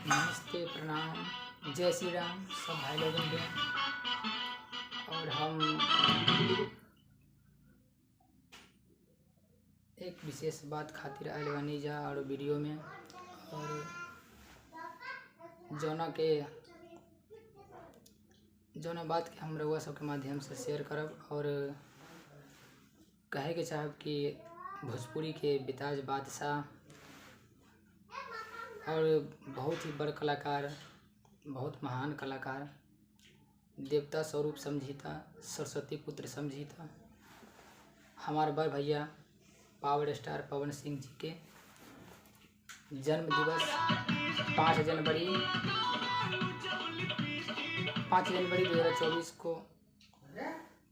नमस्ते, प्रणाम, जय श्री राम सब भाई लोगों के। और हम एक विशेष बात खातिर आयल बानी जा और वीडियो में, और जौना बात के हम रउआ सबके माध्यम से शेयर करब और कहे के चाहब कि भोजपुरी के बेताज बादशाह और बहुत ही बड़ कलाकार, बहुत महान कलाकार, देवता स्वरूप समझीता, सरस्वती पुत्र समझीता, हमारे बड़ भैया पावर स्टार पवन सिंह जी के जन्म दिवस 5 जनवरी 2024 को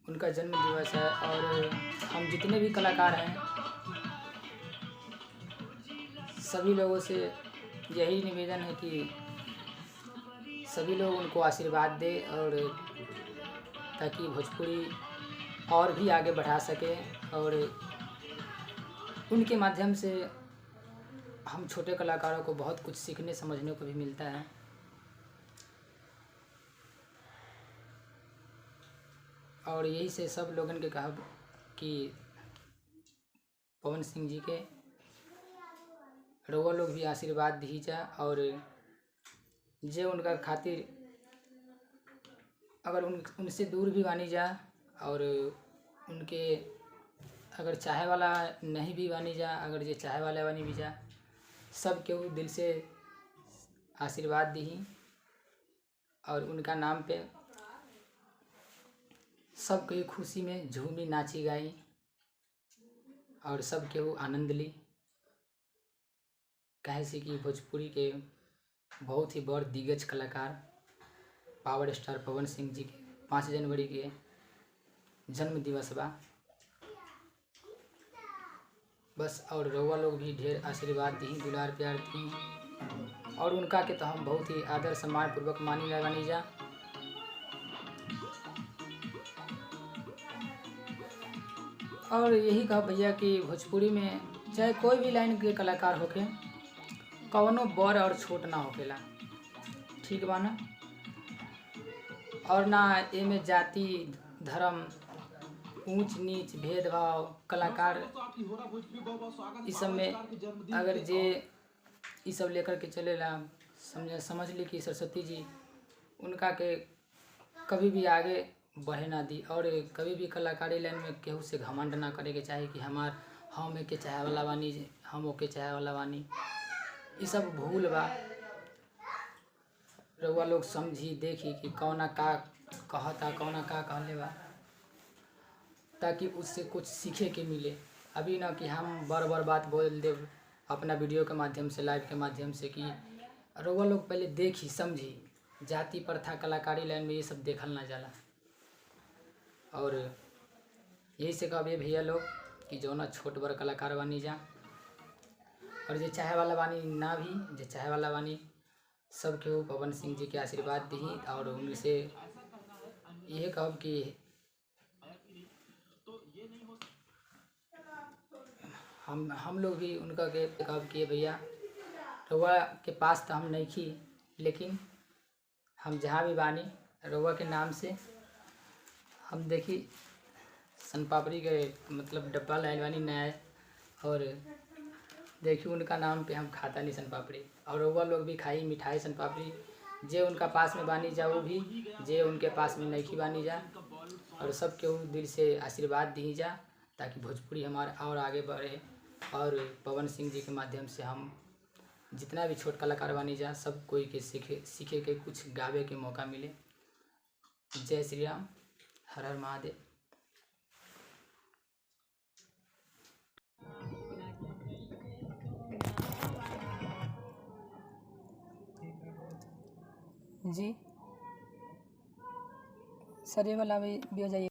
उनका जन्म दिवस है। और हम जितने भी कलाकार हैं सभी लोगों से यही निवेदन है कि सभी लोग उनको आशीर्वाद दे, और ताकि भोजपुरी और भी आगे बढ़ा सके। और उनके माध्यम से हम छोटे कलाकारों को बहुत कुछ सीखने समझने को भी मिलता है। और यही से सब लोगन के कहब कि पवन सिंह जी के रउआ लोग भी आशीर्वाद दीजा, और जे उनका खातिर अगर उनसे दूर भी बानी जा, और उनके अगर चाहे वाला नहीं भी बानी जा, अगर जे चाहे वाला बानी भी जा, सब केहू दिल से आशीर्वाद दी और उनका नाम पे सब केहू खुशी में झूमी नाची गाई और सब केहू आनंद ली। कहे से कि भोजपुरी के बहुत ही बड़ दिग्गज कलाकार पावर स्टार पवन सिंह जी के 5 जनवरी के जन्म दिवस बा। बस और रउआ लोग भी ढेर आशीर्वाद दी, दुलार प्यार दी, और उनका के तो हम बहुत ही आदर सम्मान पूर्वक मानी बानी जा। और यही कहा भैया कि भोजपुरी में चाहे कोई भी लाइन के कलाकार होके, कवनो बड़ और छोट ना होकेला, ठीक बा ना। और ना एमे जाति धर्म ऊंच नीच भेदभाव कलाकार इस सब में अगर जे इस सब लेकर के चलेला, समझ ली कि सरस्वती जी उनका के कभी भी आगे बढ़े ना दी। और कभी भी कलाकारी लाइन में केहू से घमंड ना करे के चाहे कि हम एके चाहे वाला बानी, हम ओके चाहे वाला बानी, ये सब भूल बा। रउआ लोग समझी देखी कि कौना का कहता, कौना का कहले बा, ताकि उससे कुछ सीखे के मिले। अभी ना कि हम बड़ बात बोल देव अपना वीडियो के माध्यम से, लाइव के माध्यम से, कि रउआ लोग पहले देखी समझी। जाति प्रथा कलाकारी लाइन में ये सब देखल ना जाला। और यही से कहबे भैया लोग कि जो ना छोट बड़ कलाकार बानी जा, और जे चाहे वाला बानी ना भी, जे चाहे वाला बानी सब केहू पवन सिंह जी के आशीर्वाद दी। और उनसे यह कहब कि हम लोग भी उनका के कहब कि भैया रउआ के पास तो हम नहीं खी, लेकिन हम जहाँ भी बानी रउआ के नाम से हम देखी सन पापड़ी के मतलब डब्बा लाइल बानी नया, और देखी उनका नाम पे हम खाता नहीं सन पापड़ी। और रउआ लोग भी खाई मिठाई सन पापड़ी, जे उनका पास में बानी जा वो भी, जे उनके पास में नहीं बानी जा, और सब केहू दिल से आशीर्वाद दी जा, ताकि भोजपुरी हमारा और आगे बढ़े। और पवन सिंह जी के माध्यम से हम जितना भी छोट कलाकार बानी जा, सब कोई के सीखे के कुछ गावे के मौका मिले। जय श्री राम, हर हर महादेव। जी सर ये वाला भी हो जाइए।